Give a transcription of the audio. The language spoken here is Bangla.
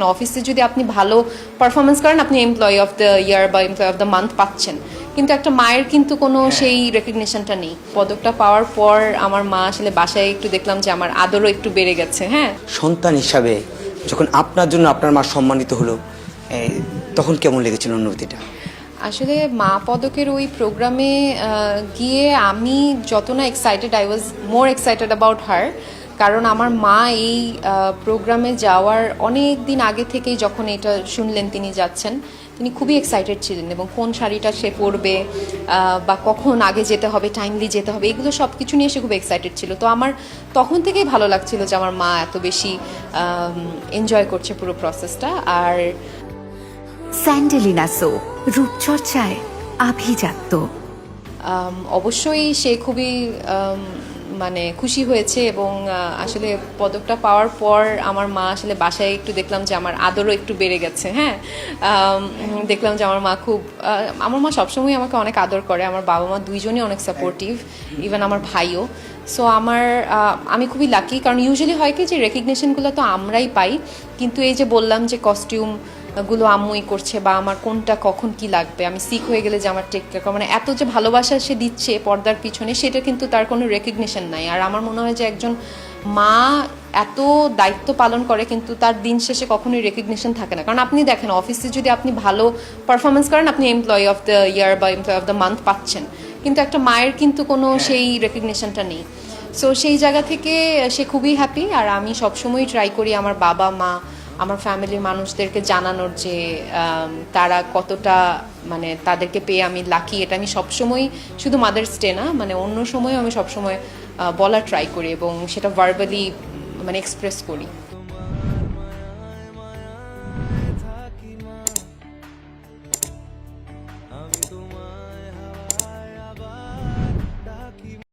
অফিসে যদি আপনি ভালো পারফরমেন্স করেন আপনি এমপ্লয়ি অফ দ্য ইয়ার বা এমপ্লয়ি অফ দ্য মান্থ পাচ্ছেন, কিন্তু একটা মায়ের কিন্তু কোনো সেই রেকগনিশনটা নেই। পদকটা পাওয়ার পর আমার মা আসলে বাসায় একটু দেখলাম যে আমার আদরও একটু বেড়ে গেছে। হ্যাঁ, সন্তান হিসাবে যখন আপনার জন্য আপনার মা সম্মানিত হলো, তখন কেমন লেগেছিল অনুভূতিটা? আসলে মা পদকের ওই প্রোগ্রামে গিয়ে আমি যত না excited, I was more excited about her. কারণ আমার মা এই প্রোগ্রামে যাওয়ার অনেক দিন আগে থেকেই যখন এটা শুনলেন তিনি যাচ্ছেন, তিনি খুবই এক্সাইটেড ছিলেন এবং কোন শাড়িটা সে পরবে বা কখন আগে যেতে হবে, টাইমলি যেতে হবে, এগুলো সব কিছু নিয়ে সে খুব এক্সাইটেড ছিল। তো আমার তখন থেকেই ভালো লাগছিল যে আমার মা এত বেশি এনজয় করছে পুরো প্রসেসটা। আর স্যান্ডেলিনা সো রূপচর্চায় আভিজাত্য। অবশ্যই সে খুবই মানে খুশি হয়েছে এবং আসলে পদকটা পাওয়ার পর আমার মা আসলে বাসায় একটু দেখলাম যে আমার আদরও একটু বেড়ে গেছে। হ্যাঁ, দেখলাম যে আমার মা আমার মা সবসময় আমাকে অনেক আদর করে। আমার বাবা মা দুইজনই অনেক সাপোর্টিভ, ইভেন আমার ভাইও। সো আমি খুবই লাকি, কারণ ইউজুয়ালি হয় কি যে রেকগনিশনগুলো তো আমরাই পাই, কিন্তু এই যে বললাম যে কস্টিউম গুলো আম্মুই করছে বা আমার কোনটা কখন কি লাগবে, আমি সিক হয়ে গেলে যে আমার টেক কেয়ার করা, মানে এত যে ভালোবাসা সে দিচ্ছে পর্দার পিছনে, সেটা কিন্তু তার কোনো রেকগনিশন নাই। আর আমার মনে হয় যে একজন মা এত দায়িত্ব পালন করে কিন্তু তার দিন শেষে কখনোই রেকগনিশন থাকে না। কারণ আপনি দেখেন অফিসে যদি আপনি ভালো পারফরমেন্স করেন আপনি এমপ্লয়ি অফ দ্য ইয়ার বা এমপ্লয়ি অফ দ্য মান্থ পাচ্ছেন, কিন্তু একটা মায়ের কিন্তু কোনো সেই রেকগনিশনটা নেই। সো সেই জায়গা থেকে সে খুবই হ্যাপি। আর আমি সবসময় ট্রাই করি আমার বাবা মা, আমার ফ্যামিলির মানুষদেরকে জানানোর যে তারা কতটা, মানে তাদেরকে পেয়ে আমি লাকি। এটা আমি সবসময়, শুধু মাদার্স ডে না, মানে অন্য সময়ও আমি সবসময় বলার ট্রাই করি এবং সেটা ভার্বালি মানে এক্সপ্রেস করি। আমি তোমার